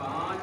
5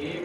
1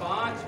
5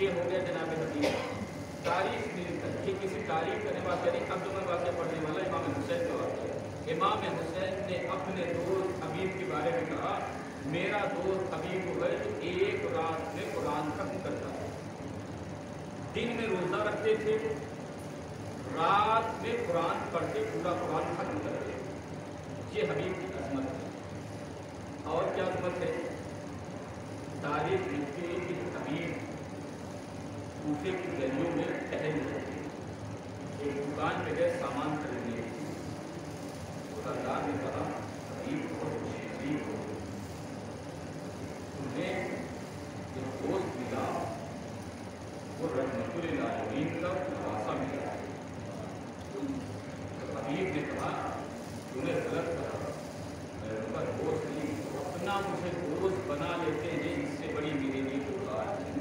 یہ ہو گیا جناب حبیب تاریخ میں لکھا. یہ کسی تاریخ کرنے واقعہ نہیں. اب جو میں واقعہ پڑھنے والا امام حسین کا واقعہ ہے. امام حسین نے اپنے دوست حبیب کے بارے میں کہا میرا دوست حبیب وہ ہے جو ایک رات میں قرآن ختم کرتا ہے. دن میں روزہ رکھتے تھے, رات میں قرآن پڑھتے پورا قرآن ختم کرتے. یہ حبیب کی عظمت ہے. اور کیا عظمت ہے؟ تاریخ لکھتی ہے کہ حبیب کوفے کی گلیوں میں ٹہل رہے تھے. ایک دکان پہ گئے سامان خریدنے. دکاندار نے کہا حبیب بہت شریف ہو, تمہیں جو دوست ملا وہ رحمت للعالمین کا خلاصہ ملا ہے. حبیب نے کہا تمہیں غلط کہا, میں ان کا دوست نہیں, اپنا مجھے دوست بنا لیتے ہیں اس سے بڑی میرے لیے تو بات نہیں.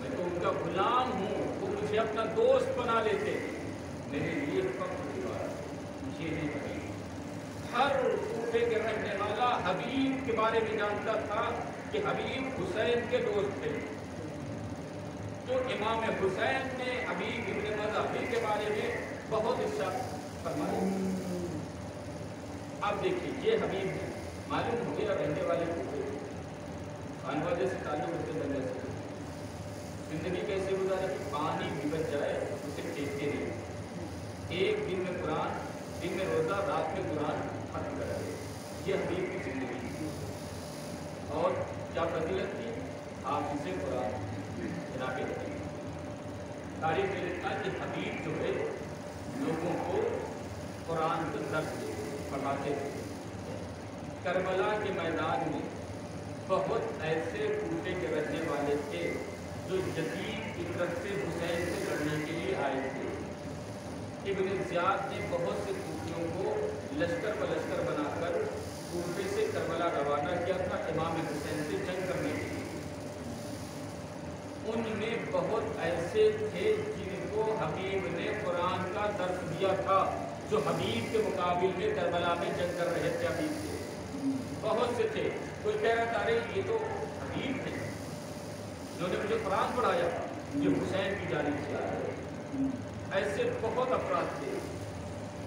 میں تو ان کا غلام ہوں, وہ مجھے اپنا دوست بنا لیتے ہیں, میرے لیے فخر کی بات. یہ ہے حبیب. ہر کوفے کے رہنے والا حبیب کے بارے میں جانتا تھا کہ حبیب حسین کے دوست تھے. تو امام حسین نے حبیب ابن مظہری کے بارے میں بہت ارشاد فرمایا. اب دیکھیے یہ حبیب ہے, معلوم ہو گیا رہنے والے کوفے خانوادے سے تعلق ہوتے بندے سے زندگی کیسے گزارے کہ پانی بھی بچ جائے اسے پھینکتے رہے. ایک دن میں قرآن, دن میں روزہ, رات میں قرآن ختم کر دے. یہ حبیب کی زندگی تھی. اور کیا فضیلت تھی؟ حافظ قرآن جناب حبیب. تاریخ میں لکھا کہ حبیب جو ہے لوگوں کو قرآن کا درس پڑھاتے تھے. کربلا کے میدان میں بہت ایسے کوفے کے رہنے والے تھے جو یزید کی طرف سے حسین سے لڑنے کے لیے آئے تھے. ابن زیاد نے بہت سے کوفیوں کو لشکر بلشکر بنا کر کوفے سے کربلا روانہ کیا تھا امام حسین سے جنگ کرنے کے لیے. ان میں بہت ایسے تھے جن کو حبیب نے قرآن کا درس دیا تھا, جو حبیب کے مقابل میں کربلا میں جنگ کر رہے تھے. حبیب سے بہت سے تھے. کوئی کہہ رہا تھا یہ تو حبیب تھے جنہوں نے مجھے قرآن پڑھایا, جو حسین کی جانب سے آئے. ایسے بہت افراد تھے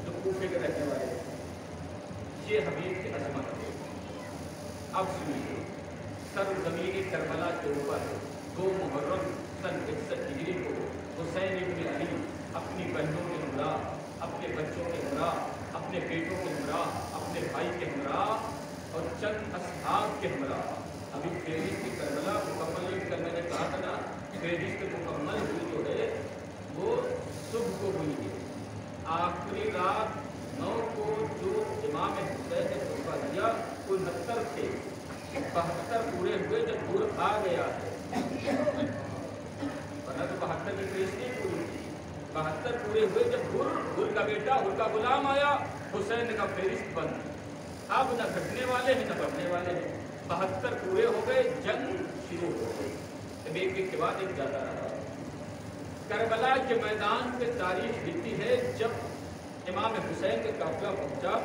جو کوفے کے رہنے والے تھے. یہ حبیب کی عظمت ہے. اب سنیے, سرزمین کربلا کے اوپر 2 محرم سن 61 ہجری کو حسین ابن علی اپنی بہنوں کے ہمراہ, اپنے بچوں کے ہمراہ, اپنے بیٹوں کے ہمراہ, اپنے بھائی کے ہمراہ اور چند اصحاب کے ہمراہ. ابھی فہرست کی کربلا مکمل کرنے نے کہا تھا نا, فہرست مکمل ہوئی جو ہے وہ صبح کو ہوئی ہے. آخری رات 9 کو جو امام حسین نے خطبہ دیا وہ 69 تھے, 72 پورے ہوئے جب دور آ گیا ہے. ورنہ تو 72 کی فہرست نہیں پوری تھی. 72 پورے ہوئے جب گر کا بیٹا گر کا غلام آیا, حسین کا فہرست بند. اب نہ گھٹنے والے ہیں نہ بڑھنے والے ہیں. 72 پورے ہو گئے, جنگ شروع ہو گئی. اب ایک کے بعد ایک جاتا رہا. کربلا کے میدان پہ تاریخ لکھتی ہے جب امام حسین کا قافلہ پہنچا,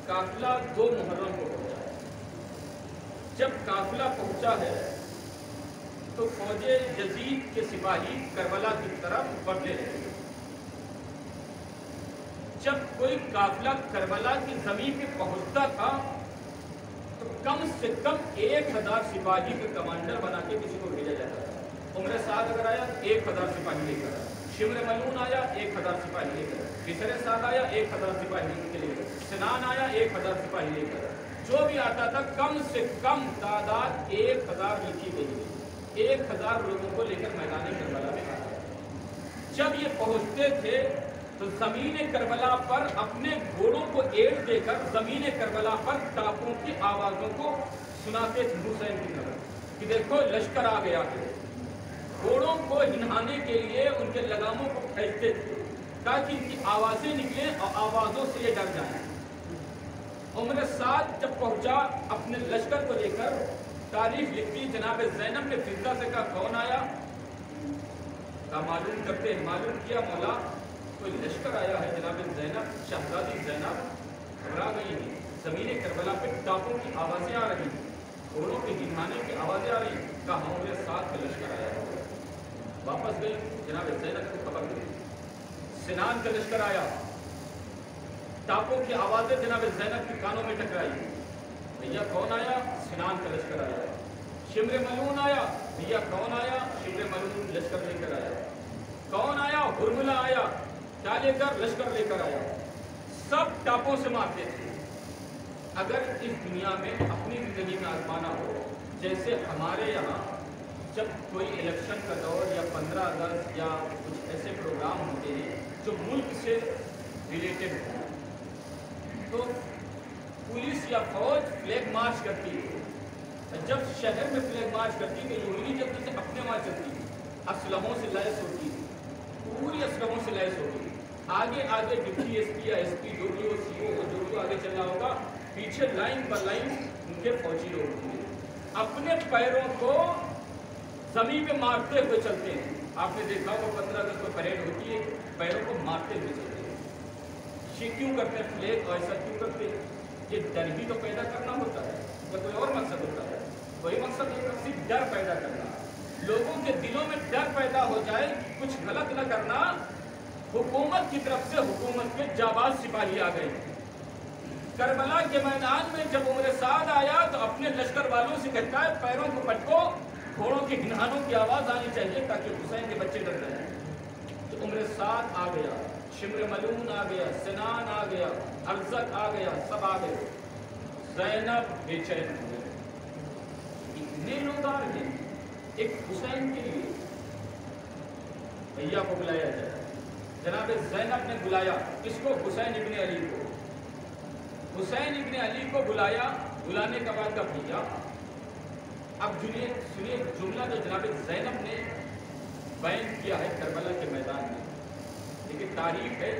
قافلہ 2 محرم کو پہنچا. جب قافلہ پہنچا ہے تو فوج یزید کے سپاہی کربلا کی طرف بڑھنے لگے. جب کوئی قافلہ کربلا کی زمین پہ پہنچتا تھا تو کم سے کم 1000 سپاہی کا کمانڈر بنا کے کسی کو بھیجا جاتا تھا. عمر سعد اگر آیا 1000 سپاہی لے کر, شمر ملون آیا 1000 سپاہی لے کر, بسر سعد آیا 1000 سپاہی لے کر, سنان آیا 1000 سپاہی لے کر. جو بھی آتا تھا کم سے کم تعداد 1000 لکھی گئی ہے. 1000 لوگوں کو لے کر میدان کربلا میں آتا. جب یہ پہنچتے تھے تو زمین کربلا پر اپنے گھوڑوں کو ایڑ دے کر زمین کربلا پر ٹاپوں کی آوازوں کو سناتے تھے حسین کی طرف کہ دیکھو لشکر آ گیا ہے. گھوڑوں کو ہنہانے کے لیے ان کے لگاموں کو کھینچتے تھے تاکہ ان کی آوازیں نکلیں اور آوازوں سے یہ ڈر جائیں. عمر سعد جب پہنچا اپنے لشکر کو لے کر, تاریخ لکھتی جناب زینب نے فضہ سے کہا کون آیا؟ کہا معلوم کرتے ہیں. معلوم کیا مولا کوئی لشکر آیا ہے. جناب زینب, شہزادی زینب گھبرا گئی ہیں. زمین کربلا پہ ٹاپوں کی آوازیں آ رہی ہیں, گھوڑوں کے ہنہانے کی آوازیں آ رہی ہیں. کہا عمر سعد کا لشکر آیا. واپس گئی, جناب زینب کو خبر دی. سنان کا لشکر آیا, ٹاپوں کی آوازیں جناب زینب کے کانوں میں ٹکرائی. بھیا کون آیا؟ سنان کا لشکر آیا. شمر ملون آیا. بھیا کون آیا؟ شمر ملون لشکر لے کر آیا. کون آیا؟ ہرملا آیا. کیا لے کر؟ لشکر لے کر آیا. سب ٹاپوں سے مارتے تھے. اگر اس دنیا میں اپنی زندگی میں آزمانا ہو, جیسے ہمارے یہاں جب کوئی الیکشن کا دور یا 15 اگست یا کچھ ایسے پروگرام ہوتے ہیں جو ملک سے ریلیٹڈ ہوں, تو پولیس یا فوج فلیگ مارچ کرتی ہے. جب شہر میں فلیگ مارچ کرتی ہے تو یونی جب سے اپنے وہاں چلتی ہے, اسلحوں سے لیس ہوتی ہے, پوری اسلحوں سے لیس ہوتی ہے. آگے آگے ڈپٹی ایس پی یا ایس پی جو بھی ہو, سی او جو بھی آگے چل رہا ہوگا, پیچھے لائن پر لائن ان کے فوجی لوگ ہوں گے, اپنے پیروں کو زمین پہ مارتے ہوئے چلتے ہیں. آپ نے دیکھا وہ 15 اگست کو پریڈ ہوتی ہے, پیروں کو مارتے ہوئے چلتے ہیں. یہ کیوں کرتے ہیں فلیگ ایسا کیوں کرتے ہیں؟ یہ ڈر بھی تو پیدا کرنا ہوتا ہے یا کوئی اور مقصد ہوتا ہے؟ کوئی مقصد نہیں, صرف ڈر پیدا کرنا, لوگوں کے دلوں میں ڈر پیدا ہو جائے کچھ غلط نہ کرنا. حکومت کی طرف سے حکومت کے جاباز سپاہی آ گئے. کربلا کے میدان میں جب عمر سعد آیا تو اپنے لشکر والوں سے کہتا ہے پیروں کو پٹکو, گھوڑوں کے گھنانوں کی آواز آنی چاہیے تاکہ حسین کے بچے ڈر جائیں. تو عمر سعد آ گیا, شمر ملون آ گیا, سنان آ گیا, ارزق آ گیا, سب آ گئے. زینب بے چین ہو گئے. اتنے لوگ آ رہے ہیں ایک حسین کے لیے. بھیا کو بلایا جائے. جناب زینب نے بلایا اس کو, حسین ابن علی کو. حسین ابن علی کو بلایا. بلانے کے بعد کا بھیا اب سنیے جملہ جو جناب زینب نے بیان کیا ہے کربلا کے میدان میں. لیکن تاریخ ہے,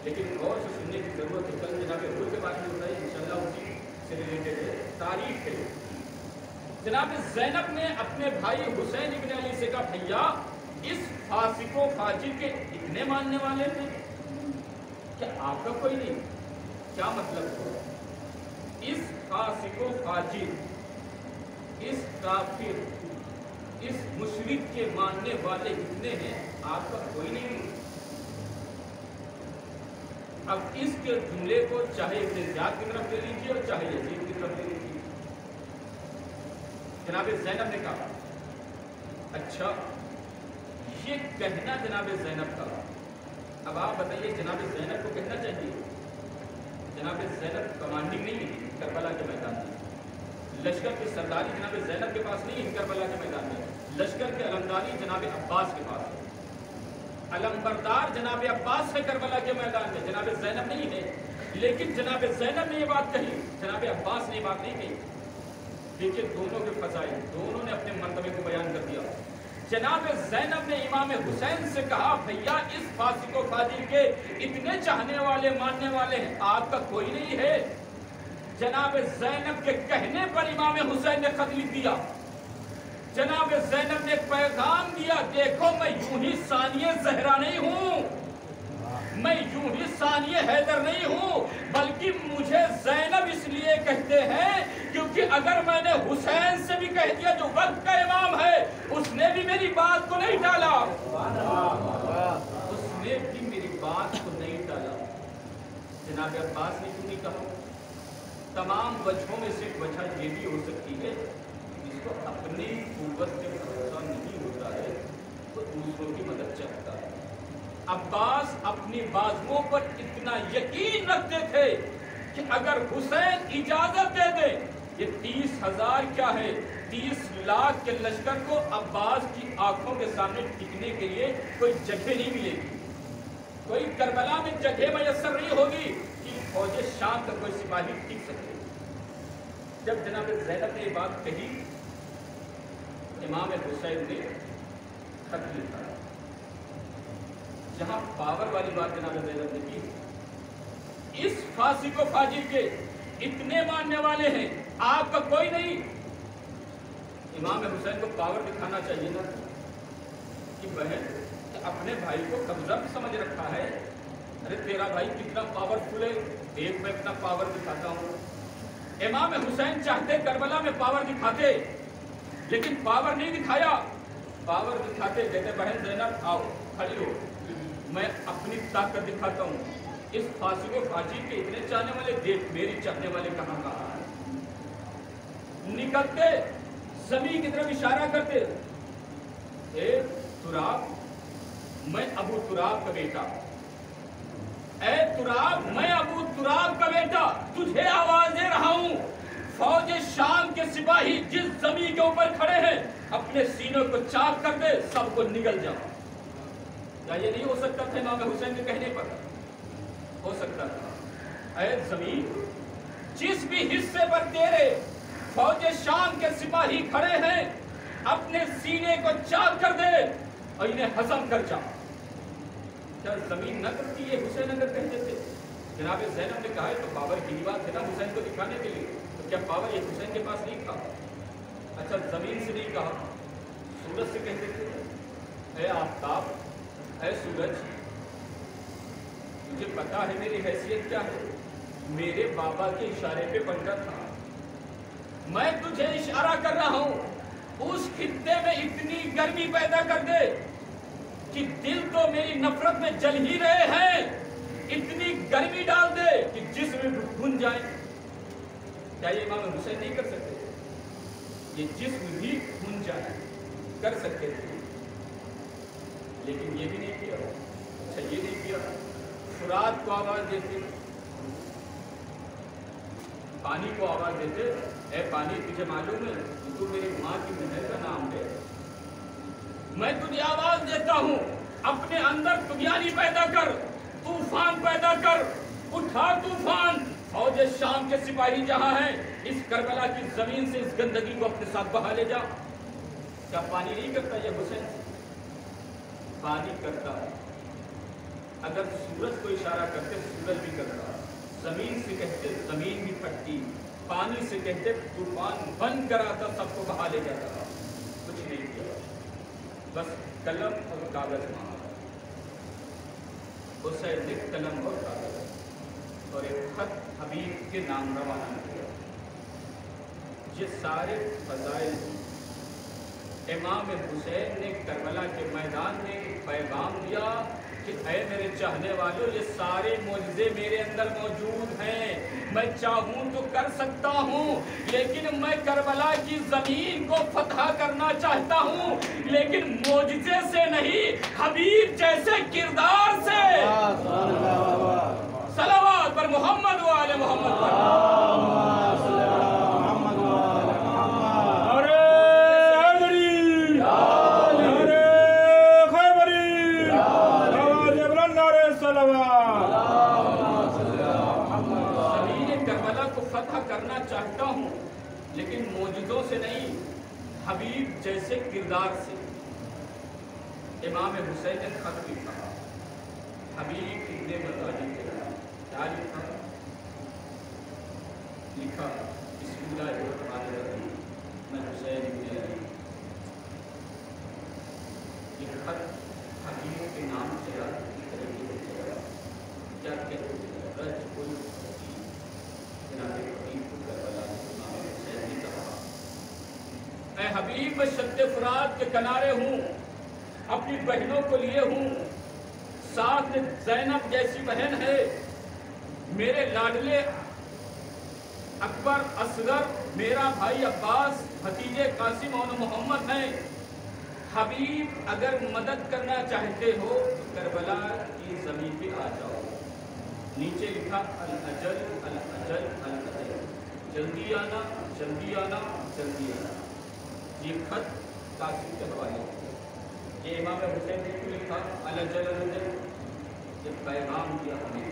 لیکن غور سے سننے کی ضرورت ہے. کل جناب روح کے بارے میں بتائیے, انشاءاللہ اسی سے ریلیٹڈ ہے. تاریخ ہے. جناب زینب نے اپنے بھائی حسین ابن علی سے کہا بھیا اس فاسق و فاجر کے اتنے ماننے والے تھے, کیا آپ کا کوئی نہیں؟ کیا مطلب ہوا؟ اس فاسق و فاجر, اس کافر, اس مشرک کے ماننے والے اتنے ہیں, آپ کا کوئی نہیں. اب اس کے جملے کو چاہے ابن زیاد کی طرف لے لیجیے اور چاہے یزید کی طرف لے لیجیے. جناب زینب نے کہا اچھا یہ کہنا جناب زینب کا. اب آپ بتائیے جناب زینب کو کہنا چاہیے. جناب زینب کمانڈنگ نہیں ہے کربلا کے میدان میں. لشکر کی سرداری جناب زینب کے پاس نہیں ہے کربلا کے میدان میں. لشکر کے علمداری جناب عباس کے پاس ہے. علمبردار جناب عباس ہے کربلا کے میدان میں, جناب زینب نہیں ہے. لیکن جناب زینب نے یہ بات کہی, جناب عباس نے یہ بات نہیں کہی. دیکھیے دونوں کے فضائل, دونوں نے اپنے مرتبے کو بیان کر دیا. جناب زینب نے امام حسین سے کہا بھیا اس فاسق و فاجر کے اتنے چاہنے والے ماننے والے ہیں, آپ کا کوئی نہیں ہے. جناب زینب کے کہنے پر امام حسین نے خط لکھ دیا. جناب زینب نے پیغام دیا دیکھو میں یوں ہی ثانیہ زہرا نہیں ہوں, میں یوں ہی ثانیہ حیدر نہیں ہوں, بلکہ مجھے زینب اس لیے کہتے ہیں کیونکہ اگر میں نے حسین سے بھی کہہ دیا جو وقت کا امام ہے, اس نے بھی میری بات کو نہیں ٹالا. اس نے بھی میری بات کو نہیں ٹالا. جناب عباس نے کیوں نہیں کہا؟ تمام وجہوں میں سے وجہ یہ بھی ہو سکتی ہے جس کو اپنی قوت سے بھروسہ نہیں ہوتا ہے تو دوسروں کی مدد چاہتا ہے. عباس اپنی بازوؤں پر اتنا یقین رکھتے تھے کہ اگر حسین اجازت دے دے, یہ 30,000 کیا ہے 30 لاکھ کے لشکر کو عباس کی آنکھوں کے سامنے ٹکنے کے لیے کوئی جگہ نہیں ملے گی, کوئی کربلا میں جگہ میسر نہیں ہوگی کہ فوج شام کا کوئی سپاہی ٹک سکے. جب جناب زینب نے یہ بات کہی, امام حسین نے خط لکھا. جہاں پاور والی بات جناب زینب نے کی, اس فاسق و فاجر کے اتنے ماننے والے ہیں, آپ کا کوئی نہیں. امام حسین کو پاور دکھانا چاہیے نا کہ بہن اپنے بھائی کو قبضہ بھی سمجھ رکھا ہے. ارے تیرا بھائی کتنا پاورفل ہے, دیکھ میں اتنا پاور دکھاتا ہوں. امام حسین چاہتے کربلا میں پاور دکھاتے, لیکن پاور نہیں دکھایا. پاور دکھاتے کہتے بہن زینب آؤ کھڑی ہو, میں اپنی طاقت دکھاتا ہوں. اس فاسق و فاجر کے اتنے چاہنے والے دیکھ میری چاہنے والے کہاں کہاں ہیں. نکلتے زمین کی طرف اشارہ کرتے, اے تراب میں ابو تراب کا بیٹا, اے تراب میں ابو تراب کا بیٹا تجھے آواز دے رہا ہوں. فوج شام کے سپاہی جس زمین کے اوپر کھڑے ہیں اپنے سینوں کو چاک کر دے, سب کو نگل جاؤ. کیا یہ نہیں ہو سکتا تھا امام حسین کے کہنے پر؟ ہو سکتا تھا. اے زمین جس بھی حصے پر تیرے فوج شام کے سپاہی کھڑے ہیں اپنے سینے کو چاک کر دے اور انہیں ہضم کر جا. کیا زمین نہ کرتی یہ حسین اگر کہتے تھے؟ جناب زینب نے کہا ہے تو پاور کی بات ہے نا حسین کو دکھانے کے لیے, تو کیا پاور یہ حسین کے پاس نہیں تھا؟ اچھا زمین سے نہیں کہا, سورج سے کہتے تھے اے آفتاب, اے سورج مجھے پتا ہے میری حیثیت کیا ہے, میرے بابا کے اشارے پہ بنتا تھا, میں تجھے اشارہ کر رہا ہوں اس خطے میں اتنی گرمی پیدا کر دے کہ دل تو میری نفرت میں جل ہی رہے ہیں, اتنی گرمی ڈال دے کہ جسم میں بھن جائے. کیا یہ امام حسین نہیں کر سکتے؟ یہ جسم بھی بھن جائے کر سکتے تھے, لیکن یہ بھی نہیں کیا. اچھا یہ نہیں کیا, فرات کو آواز دیتے, پانی کو آواز دیتے, اے پانی تجھے معلوم ہے تو میری ماں کی مہر کا نام ہے, میں تجھے آواز دیتا ہوں اپنے اندر طغیانی پیدا کر, طوفان پیدا کر, اٹھا طوفان. فوج شام کے سپاہی جہاں ہیں اس کربلا کی زمین سے اس گندگی کو اپنے ساتھ بہا لے جا. کیا پانی نہیں کرتا یہ حسین؟ پانی کرتا. اگر سورج کو اشارہ کرتے سورج بھی کرتا, زمین سے کہتے زمین بھی پھٹتی, پانی سے کہتے طوفان بند کراتا, سب کو بہا لے جاتا. کچھ نہیں کیا, بس قلم اور کاغذ مانگا. حسین نے قلم اور کاغذ اور ایک خط حبیب کے نام روانہ کیا. یہ سارے فضائل امام حسین نے کربلا کے میدان میں ایک پیغام دیا کہ اے میرے چاہنے والوں, یہ سارے معجزے میرے اندر موجود ہیں, میں چاہوں تو کر سکتا ہوں, لیکن میں کربلا کی زمین کو فتح کرنا چاہتا ہوں, لیکن معجزے سے نہیں, حبیب جیسے کردار سے. صلوات پر محمد و آل محمد پر. کرنا چاہتا ہوں لیکن معجزوں سے نہیں, حبیب جیسے کردار سے. امام حسین نے خط لکھا, حبیب ابن مطالب کیا لکھا؟ لکھا بسم اللہ الرحمن الرحیم, میں حسین ابن علی. یہ خط حبیب کے نام سے کیا کہتے اے حبیب میں شد فرات کے کنارے ہوں, اپنی بہنوں کو لیے ہوں, ساتھ میں زینب جیسی بہن ہے, میرے لاڈلے اکبر, اصغر, میرا بھائی عباس, بھتیجے قاسم اور محمد ہیں. حبیب اگر مدد کرنا چاہتے ہو تو کربلا کی زمین پہ آ جاؤ. نیچے لکھا الاجل الاجل الاجل, جلدی آنا جلدی آنا جلدی آنا. یہ خط قاسم کے حوالے. یہ امام حسین نے کیوں لکھا الاجل الاجل؟ یہ پیغام دیا ہمیں.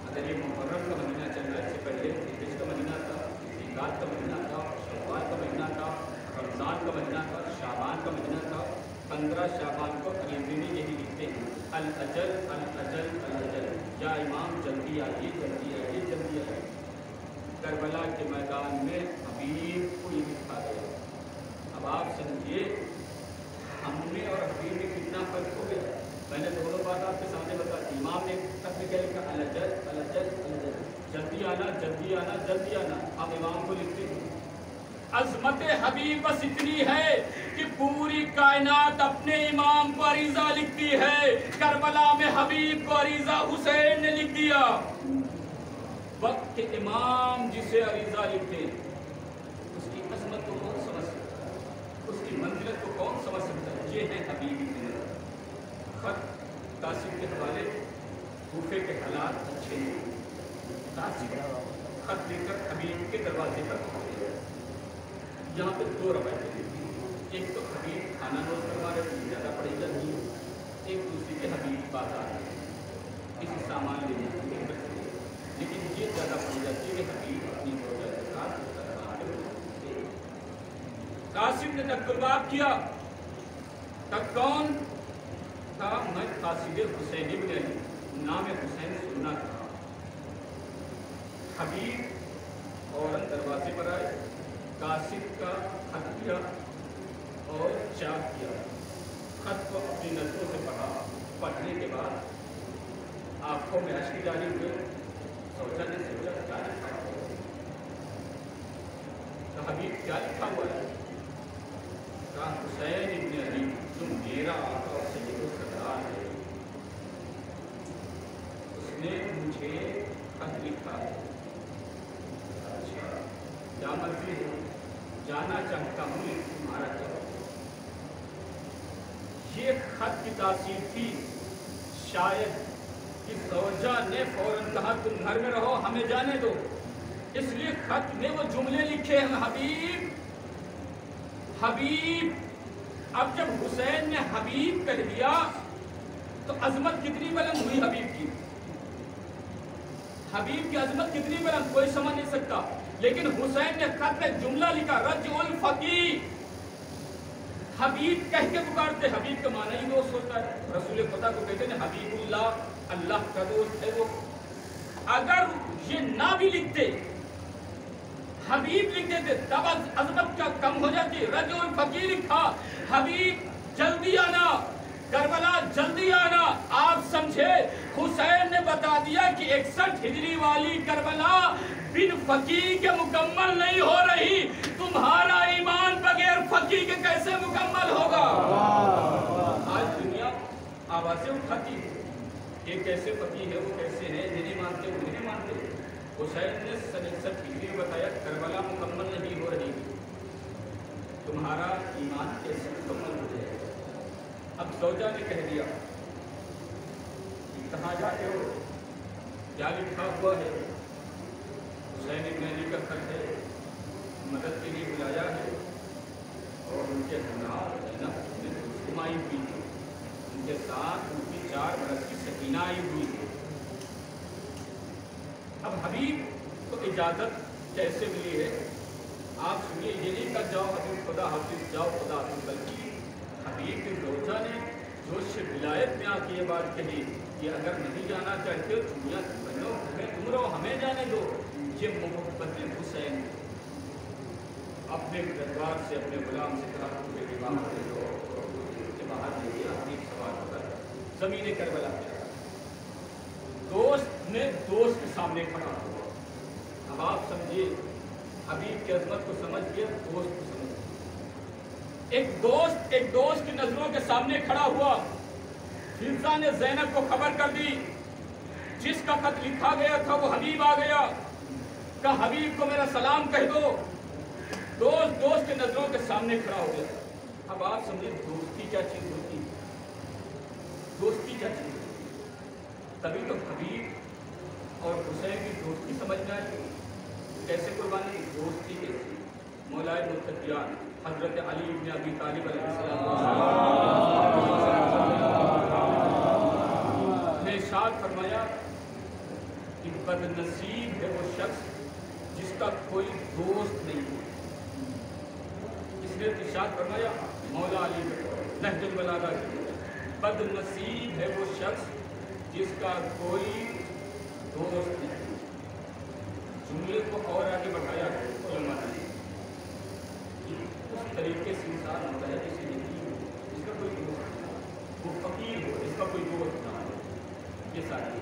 اگر یہ محرم کا مہینہ چل رہا ہے, اس سے پہلے ذوالحج کا مہینہ تھا, ذوالقعدہ کا مہینہ تھا, شوال کا مہینہ تھا, رمضان کا مہینہ تھا, شعبان کا مہینہ تھا. 15 شعبان کو انگریزی میں یہی لکھتے ہیں الاجل الاجل الاجل, یا امام جلدی آئیے جلدی آئیے جلدی آئیے. کربلا کے میدان میں حبیب کو یہ لکھا گیا. اب آپ سمجھیے ہم نے اور حبیب میں کتنا فرق ہو گیا. میں نے دونوں بات آپ کے سامنے بتا دی. امام نے خط میں کیا لکھا الاجل الاجل الاجل, جلدی آنا جلدی آنا جلدی آنا. ہم امام کو لکھتے ہیں عظمت حبیب بس اتنی ہے کہ پوری کائنات اپنے امام کو عریضہ لکھتی ہے. کربلا میں حبیب کو عریضہ حسین نے لکھ دیا. وقت کے امام جسے عریضہ لکھے اس کی عظمت کو کون سمجھ سکتا ہے, اس کی منزلت کو کون سمجھ سکتا ہے؟ یہ ہے حبیب کی نظر. خط قاسم کے حوالے کوفے کے حالات اچھے نہیں. قاسم خط لکھ کر حبیب کے دروازے پر پہنچے. یہاں پہ دو روایتیں لکھی. ایک تو حبیب کھانا نوش کروا رہے تھے, زیادہ پڑی جاتی ہے. ایک دوسری کے حبیب بازار ہے کسی سامان لینے کی ضرورت ہے, لیکن یہ زیادہ پڑی جاتی ہے کہ حبیب اپنی روزہ کے ساتھ قاسم نے تک الباب کیا. تک کون تھا؟ میں قاصد حسین ابن علی, نام حسین سننا تھا. حبیب فوراً دروازے پر آئے, قاسم کا خط کیا اور چاک کیا. خط کو اپنی نظروں سے پڑھا. پڑھنے کے بعد آنکھوں میں اشک جاری ہوئے. سوچا نے سوچا کیا لکھا ہوا ہے؟ تو حبیب کیا لکھا ہوا ہے؟ کہا حسین ابن علی تم میرا آقا اور سید السردار ہے, اس نے مجھے خط لکھا ہے. اچھا کیا مرضی ہے؟ جانا چاہتا ہوں تمہارا کیا. یہ خط کی تاثیر تھی شاید کہ زوجہ نے فوراً کہا تم گھر میں رہو, ہمیں جانے دو. اس لیے خط میں وہ جملے لکھے ہیں حبیب حبیب. اب جب حسین نے حبیب کہہ دیا تو عظمت کتنی بلند ہوئی حبیب کی. حبیب کی عظمت کتنی بلند کوئی سمجھ نہیں سکتا. لیکن حسین نے خط میں جملہ لکھا رجع الفقی. حبیب کہہ کے پکارتے, حبیب کا معنی ہی دوست ہوتا ہے. رسول خدا کو کہتے ہیں حبیب اللہ, اللہ کا دوست ہے وہ. اگر یہ نہ بھی لکھتے, حبیب لکھ دیتے تب عظمت کا کم ہو جاتی. رجع الفقی لکھا, حبیب جلدی آنا, کربلا جلدی آنا. آپ سمجھے حسین نے بتا دیا کہ 61 ہجری والی کربلا بن فقی کے مکمل نہیں ہو رہی. تمہارا ایمان بغیر فقی کے کیسے مکمل ہوگا؟ آج دنیا آوازیں اٹھاتی ہے, یہ کیسے فقی ہے, وہ کیسے ہے, نہیں مانتے, وہ نہیں مانتے. حسین نے 61 ہجری میں بتایا کربلا مکمل نہیں ہو رہی, تمہارا ایمان کیسے مکمل ہو جائے گا. اب زوجہ نے کہہ دیا کہاں جاتے ہو, کیا لکھا ہوا ہے؟ حسین ابن علی کا خط ہے, مدد کے لیے بلایا ہے. اور ان کے ہمراہ زینب نے رستم آئی ہوئی تھی, ان کے ساتھ ان کی 4 برس کی سکینہ آئی ہوئی تھی. اب حبیب کو اجازت کیسے ملی ہے آپ سنیے. یہ نہیں کہ جاؤ حبیب خدا حافظ, جاؤ خدا حافظ, بلکہ حبیب کی زوجہ نے جوش ولایت میں آ کے یہ بات کہی کہ اگر نہیں جانا چاہتے ہو دنیا بنو, تم رہو, ہمیں جانے دو. یہ محبت حسین اپنے دربار سے اپنے غلام سے کہا کہ باہر لے لو, باہر لے گیا. حبیب سوال ہوتا ہے زمین کربلا پہ. دوست نے دوست کے سامنے کھڑا ہوا. اب آپ سمجھیے حبیب کی عظمت کو سمجھ گیا, دوست کو سمجھ گیا. ایک دوست کی نظروں کے سامنے کھڑا ہوا. حفصہ نے زینب کو خبر کر دی, جس کا خط لکھا گیا تھا وہ حبیب آ گیا. کہا حبیب کو میرا سلام کہہ دو. دوست کے نظروں کے سامنے کھڑا ہو گیا. اب آپ سمجھیں دوستی کیا چیز ہوتی ہے, دوستی کیا چیز ہوتی ہے. تبھی تو حبیب اور حسین کی دوستی سمجھ میں آئی. کیسے قربانی دوستی کے مولائے متقیان حضرت علی بن ابی طالب علیہ السلام نے ارشاد فرمایا کہ بد نصیب ہے وہ شخص جس کا کوئی دوست نہیں ہو. اس نے ارشاد فرمایا مولا علی نہج البلاغہ کی, بد نصیب ہے وہ شخص جس کا کوئی دوست نہیں. جملے کو اور آگے بڑھایا علماء نے, اس طریقے سے انسان ہوتا ہے جسے یقین ہو جس کا کوئی دوست نہ ہو, وہ فقیر ہو جس کا کوئی دوست نہ ہو. یہ ساری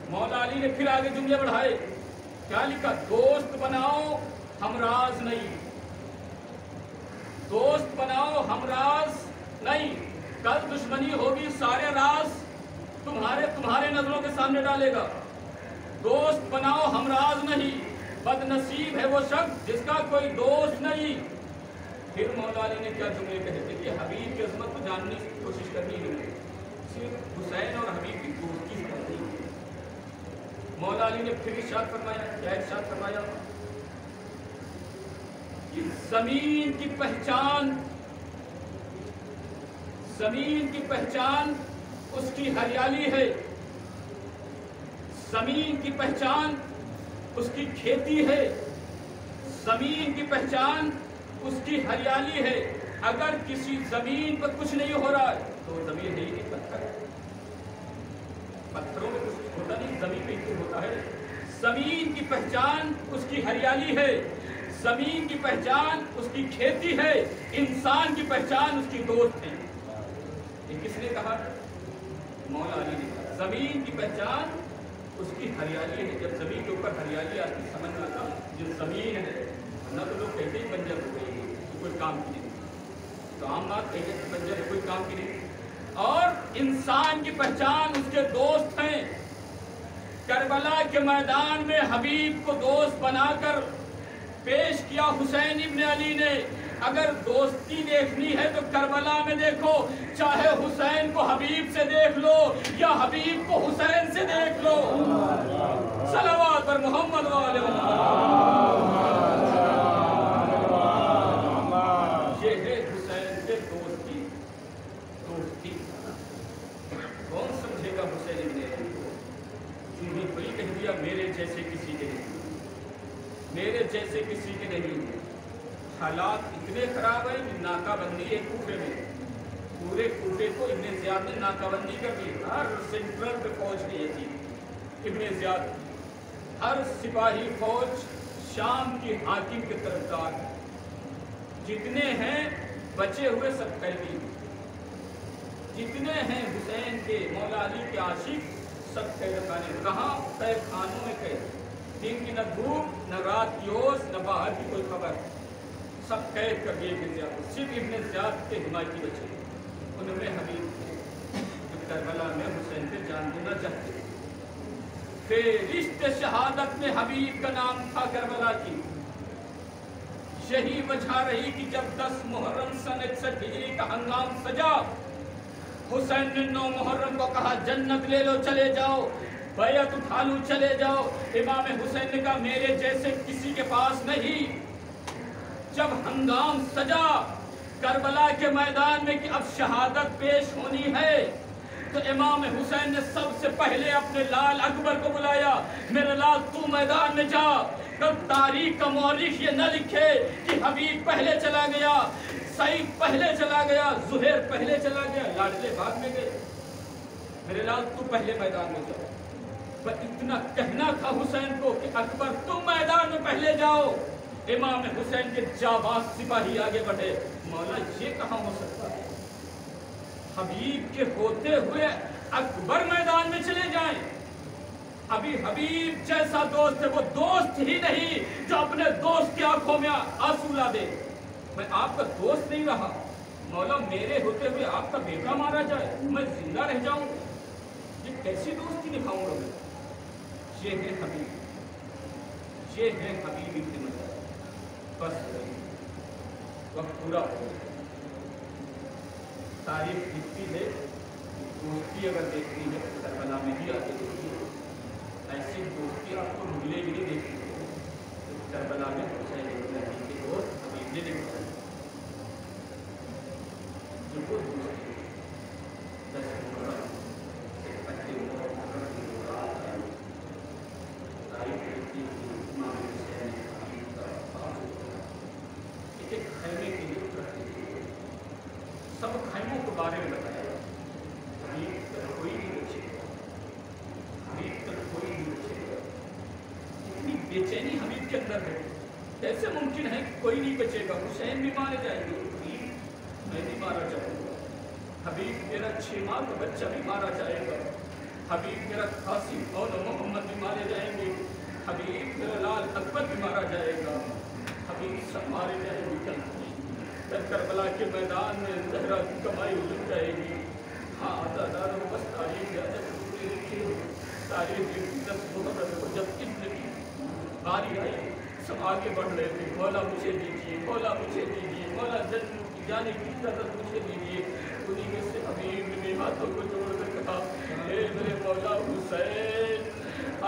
مولا علی نے پھر آگے جملے بڑھائے. کیا لکھا؟ دوست بناؤ ہمراز نہیں. دوست بناؤ ہمراز نہیں، کل دشمنی ہوگی سارے راز تمہارے نظروں کے سامنے ڈالے گا۔ دوست بناؤ ہمراز نہیں، بد نصیب ہے وہ شخص جس کا کوئی دوست نہیں۔ پھر مولا علی نے کیا جملے کہے تھے کہ حبیب کی عظمت کو جاننے کی کوشش کرنی ہے، صرف حسین اور حبیب کی دوستی سے نہیں۔ مولا علی نے پھر ارشاد فرمایا، کیا ارشاد فرمایا کہ زمین کی پہچان اس کی ہریالی ہے، زمین کی پہچان اس کی کھیتی ہے، زمین کی پہچان اس کی ہریالی ہے۔ اگر کسی زمین پر کچھ نہیں ہو رہا ہے تو زمین ہے ہی نہیں، پتھر ہے، پتھروں میں کچھ ہوتا نہیں، زمین پہ کچھ ہوتا ہے۔ زمین کی پہچان اس کی ہریالی ہے، زمین کی پہچان اس کی کھیتی ہے، انسان کی پہچان اس کی دوست ہے۔ یہ کس نے کہا؟ مولا علی نے کہا زمین کی پہچان اس کی ہریالی ہے۔ جب زمین کے اوپر ہریالی آتی سمجھ میں آتا جو زمین ہے، نہ تو لوگ کہتے ہی بنجر ہو گئی ہے، کوئی کام کی نہیں، تو عام بات کہتے ہیں بنجر ہے، کوئی کام کی نہیں۔ اور انسان کی پہچان اس کے دوست ہیں۔ کربلا کے میدان میں حبیب کو دوست بنا کر پیش کیا حسین ابن علی نے۔ اگر دوستی دیکھنی ہے تو کربلا میں دیکھو، چاہے حسین کو حبیب سے دیکھ لو یا حبیب کو حسین سے دیکھ لو۔ صلوات پر محمد و آل محمد۔ یہ ہے حسین کے دوستی۔ کون سمجھے گا حسین ابن علی کو؟ یوں ہی کوئی کہہ دیا میرے جیسے کسی کے نہیں، میرے جیسے کسی کے نہیں۔ حالات اتنے خراب ہیں کہ ناکہ بندی ہے کوفے میں، پورے کوفے کو ابن زیاد نے ناکہ بندی کر دی۔ ہر سینٹرل پہ فوج نہیں تھی ابن زیاد، ہر سپاہی فوج شام کی حاکم کے طرفدار، جتنے ہیں بچے ہوئے سب قیدی، جتنے ہیں حسین کے مولا علی کے عاشق سب قید خانے۔ کہاں؟ قید خانوں میں قید، دن کی نہ دھوپ نہ رات کی اوس نہ باہر کی کوئی خبر، سب قید کر دیے ابن زیاد۔ صرف ابن زیاد کے حمایتی بچے، ان میں حبیب تھے جو کربلا میں حسین پہ جان دینا چاہتے تھے۔ فہرست شہادت میں حبیب کا نام تھا کربلا کی۔ یہی وجہ رہی کہ جب 10 محرم سن 61 ہجری کا ہنگام سجا، حسین نے 9 محرم کو کہا جنت لے لو چلے جاؤ، بیعت اٹھا لو چلے جاؤ۔ امام حسین نے کہا میرے جیسے کسی کے پاس نہیں۔ جب ہنگام سجا کربلا کے میدان میں کہ اب شہادت پیش ہونی ہے، تو امام حسین نے سب سے پہلے اپنے لال اکبر کو بلایا، میرے لال تو میدان میں جا۔ کب تاریخ کا مورخ یہ نہ لکھے کہ حبیب پہلے چلا گیا، سعید پہلے چلا گیا، زہیر پہلے چلا گیا، لاڈلے بعد میں گئے، میرے لال تو پہلے میدان میں جاؤ۔ پر اتنا کہنا تھا حسین کو کہ اکبر تم میدان میں پہلے جاؤ۔ امام حسین کے جاباز سپاہی آگے بڑھے، مولا یہ کہاں ہو سکتا ہے؟ حبیب کے ہوتے ہوئے اکبر میدان میں چلے جائیں؟ ابھی حبیب جیسا دوست ہے وہ دوست ہی نہیں جو اپنے دوست کی آنکھوں میں آنسو لا دے۔ میں آپ کا دوست نہیں رہا، مولا میرے ہوتے ہوئے آپ کا بیٹا مارا جائے، میں زندہ رہ جاؤں، یہ کیسی دوستی نبھاؤں گا میں؟ یہ ہے حبیب، یہ ہے حبیب ابن مجاہد۔ بس وقت پورا ہو گیا، تاریخ لکھتی ہے، دوستی اگر دیکھنی ہے تو کربلا میں ہی آگے دیکھیے، ایسی دوستی آپ کو ملے بھی نہیں دیکھتی، کربلا میں حسین ابن علی کے دوست حبیب نے دیکھا جو وہ دوستی 10 محرم سے پہلے محرم کی رات ہے، تاریخ لکھتی ہے امام حسین حبیب کا ایک خیمے کی ضرورت رکھتی تھی، سب خیموں کے بارے میں بتایا، حبیب تک کوئی نہیں بچے گا، حبیب تک کوئی نہیں بچے گا۔ اتنی بے چینی حبیب کے اندر ہے، کیسے ممکن ہے کہ کوئی نہیں بچے گا؟ حسین بھی مارے جائیں گے، حبیب میں بھی مارا جاؤں گا، حبیب میرا 6 ماہ کا بچہ بھی مارا جائے گا، حبیب میرا قاسم اور محمد بھی مارے جائیں گے، حبیب میرا لال اکبر بھی مارا جائے گا، حبیب سب مارے جائیں گے۔ کربلا کے میدان میں زہرا کی کمائی لگ جائے گی. ہاں عزادارو بس تاریخ تاریخ محمد کو جب ابن کی باری آئی سب آگے بڑھ رہے تھے. مولا مجھے دیجیے، مولا مجھے دیجیے، مولا جنت کی جانے کی اجازت مجھے دیجیے. انہیں میں سے حبیب نے ہاتھوں کو جوڑ کر کہا اے میرے مولا حسین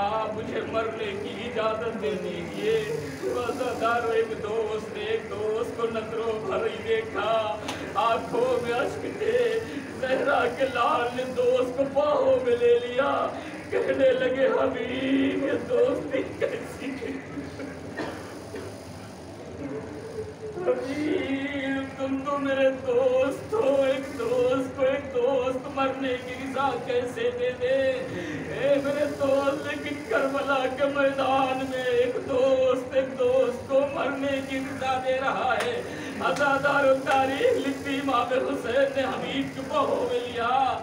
آپ مجھے مرنے کی اجازت دے دیجیے. عزادارو ایک دوست کو نظروں بھر ہی دیکھا، آنکھوں میں اشک تھے. زہرا کے لال نے دوست کو باہوں میں لے لیا. کہنے لگے حبیب یہ دوستی کیسی ہے؟ حبیب تم تو میرے دوست ہو، ایک دوست مرنے کی رضا کیسے دے دے؟ اے میرے دوست لیکن کربلا کے میدان میں ایک دوست کو مرنے کی رضا دے رہا ہے. عزادارو تاریخ لکھتی امام حسین نے حبیب کو باہوں میں لیا.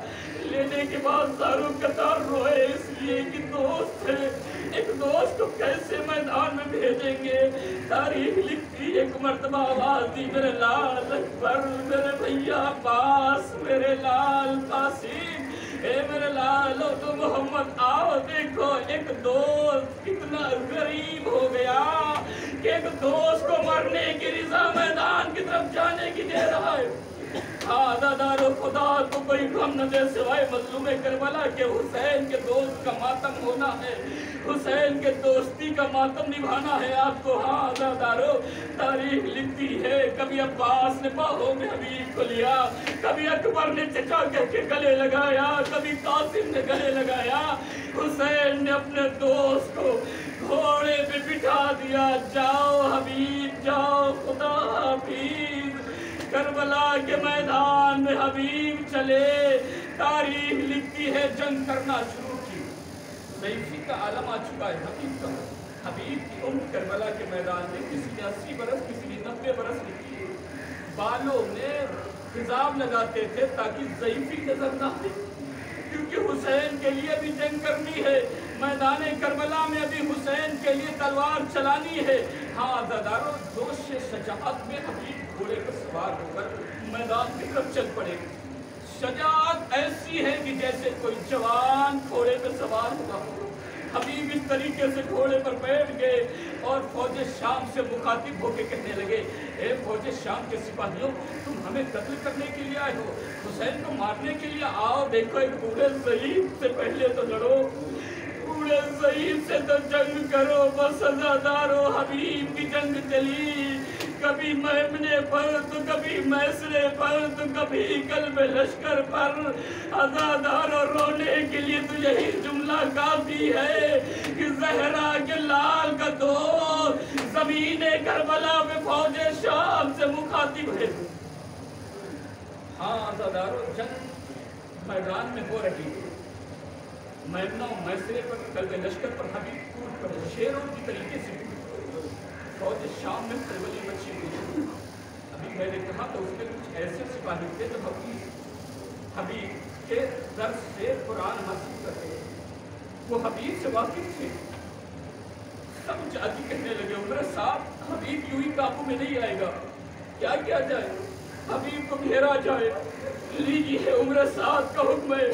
لینے کے بعد زارو قطار روئے اس لیے کہ دوست ہے، ایک دوست کو کیسے میدان میں بھیجیں گے. تاریخ لکھتی ایک مرتبہ آواز دی میرے لال اکبر، میرے بھیا عباس، میرے لال قاسم، اے میرے لال تو محمد آؤ دیکھو ایک دوست کتنا غریب ہو گیا کہ ایک دوست کو مرنے کی رضا میدان کی طرف جانے کی دے رہا ہے. عزادارو خدا کو کوئی غم نہ دے سوائے مظلوم کربلا کے حسین کے دوست کا ماتم ہونا ہے، حسین کے دوستی کا ماتم نبھانا ہے آپ کو. ہاں عزادارو تاریخ لکھتی ہے کبھی عباس نے باہوں میں حبیب کو لیا، کبھی اکبر نے چچا کہہ کے گلے لگایا، کبھی قاسم نے گلے لگایا. حسین نے اپنے دوست کو گھوڑے پہ بٹھا دیا. جاؤ حبیب جاؤ، خدا حافظ. کربلا کے میدان میں حبیب چلے. تاریخ لکھتی ہے جنگ کرنا شروع کی. ضعیفی کا عالم آ چکا ہے حبیب کی عمر کربلا کے میدان میں کسی نے 80 برس، کسی نے 90 برس لکھی. بالوں میں حجاب لگاتے تھے تاکہ ضعیفی نظر نہ آئے، کیونکہ حسین کے لیے بھی جنگ کرنی ہے. میدان کربلا میں ابھی حسین کے لیے تلوار چلانی ہے. ہاں عزادارو جوش شجاعت میں حبیب گھوڑے پر سوار ہو کر میدان کی طرف چل پڑے. شجاعت ایسی ہے کہ جیسے کوئی جوان گھوڑے پر سوار ہوا ہو. حبیب اس طریقے سے گھوڑے پر بیٹھ گئے اور فوج شام سے مخاطب ہو کے کہنے لگے اے فوج شام کے سپاہیوں، تم ہمیں قتل کرنے کے لیے آئے ہو، حسین کو مارنے کے لیے آؤ. دیکھو ایک بوڑھے ضعیف سے پہلے تو لڑو، بوڑھے ضعیف سے تو جنگ کرو. بس عزادارو حبیب کی جنگ چلی، کبھی میمنے پر تو کبھی میسرے پر تو کبھی قلب لشکر پر. عزادارو رونے کے لیے تو یہی جملہ کافی ہے کہ زہرا کے لال کا دوست زمین کربلا میں فوج شام سے مخاطب ہے. ہاں عزادارو جنگ میدان میں ہو رہی ہے. میمنہ و میسرے پر قلب لشکر پر حبیب ٹوٹ پڑے شیروں کی طریقے سے. فوج شام میں کھلبلی مچی ہوئی. ابھی میں نے کہا تو اس میں کچھ ایسے سپاہی تھے جو حبیب کے درس سے قرآن حاصل کرتے ہیں، وہ حبیب سے واقف تھے. سب جاتی کہنے لگے عمر صاحب حبیب یوں ہی قابو میں نہیں آئے گا، کیا کیا جائے؟ حبیب کو گھیرا جائے. لیجیے عمر صاحب کا حکم ہے.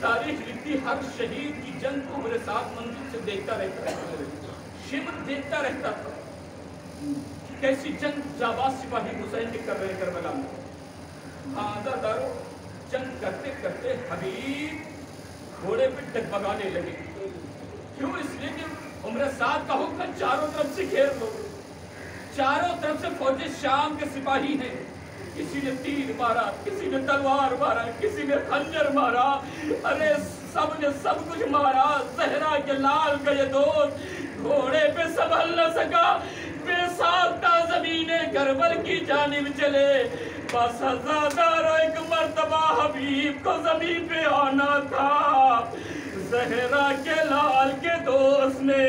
تاریخ لکھتی ہر شہید کی جنگ کو عمر صاحب منزل سے دیکھتا رہتا ہے، شمر دیکھتا رہتا تھا کیسی جنگ جاباز سپاہی حسین کے کر رہے کربلا میں. ہاں عزادارو جنگ کرتے کرتے حبیب گھوڑے پہ ڈگمگانے لگے. کیوں؟ اس لیے کہ عمر سعد کا حکم چاروں طرف سے گھیر لو. چاروں طرف سے فوج شام کے سپاہی ہیں. کسی نے تیر مارا، کسی نے تلوار مارا، کسی نے خنجر مارا، ارے سب نے سب کچھ مارا. زہرا کے لال کا یہ دوست گھوڑے پہ سنبھل نہ سکا، بے ساختہ زمین کربل کی جانب چلے. بس عزادارو ایک مرتبہ حبیب کو زمین پہ آنا تھا. زہرا کے لال کے دوست نے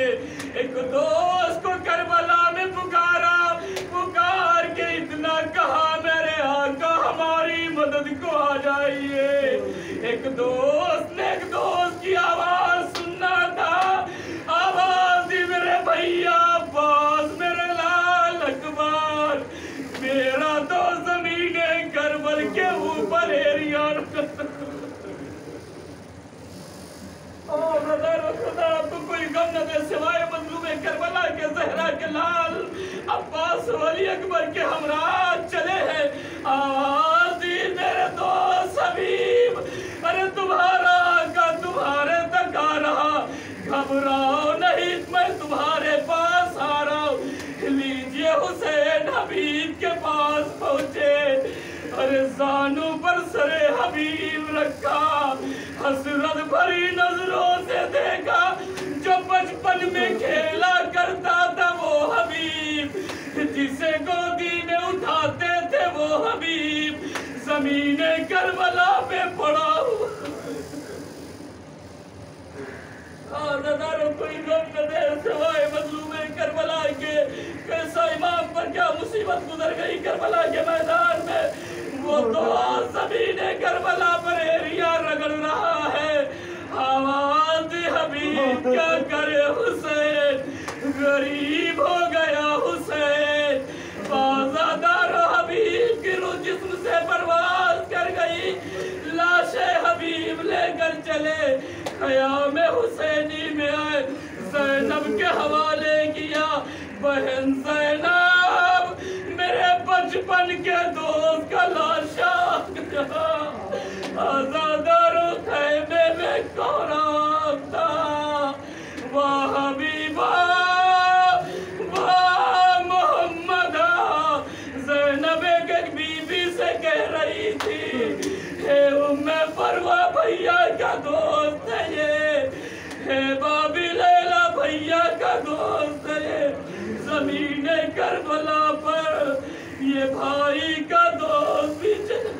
ایک دوست کو کربلا میں پکارا، پکار کے اتنا کہا میرے آقا ہماری مدد کو آ جائیے. ایک دوست نے ایک دوست کی آواز سننا تھا. آواز دی میرے بھیا عباس، میرے لال اکبر، میرا دوست خدا تو کوئی غم نہ دے سوائے مظلوم کربلا کے زہرا کے لال عباس ولی اکبر کے ہمراہ چلے ہیں آواز دی میرے دوست حبیب ارے تمہارا کا تمہارے تک آ رہا گھبراؤ نہیں میں تمہارے پاس آ رہا ہوں لیجئے حسین حبیب کے پاس پہنچے ارے زانوں پر سر حبیب رکھا حسرت بھری نظروں سے دیکھا جو بچپن میں کھیلا کرتا تھا وہ حبیب جسے گودی میں اٹھاتے تھے وہ حبیب زمین کربلا پہ پڑا ہوا آزاداروں کوئی غم نہ دے سوائے مظلوم کربلا کے کیسا امام پر کیا مصیبت گزر گئی کربلا کے میدان میں وہ تو زمین کربلا پر ایریا رگڑ رہا ہے آواز حبیب کیا کرے حسین غریب ہو گیا حسین آزادار حبیب کی روح جسم سے پرواز کر گئی لاش حبیب لے کر چلے خیام حسینی میں آئے زینب کے حوالے کیا بہن زینب میرے بچپن کے دوست کا لاشا آزاداروں خیمے میں کوراب تھا واہ حبیبہ واہ محمدہ زینب ایک بی بی سے کہہ رہی تھی اے ام فروہ بھیا کا دوست ہے یہ اے بابی لیلہ بھیا کا دوست ہے یہ زمین کربلا پر یہ بھائی کا دوست بھی چلا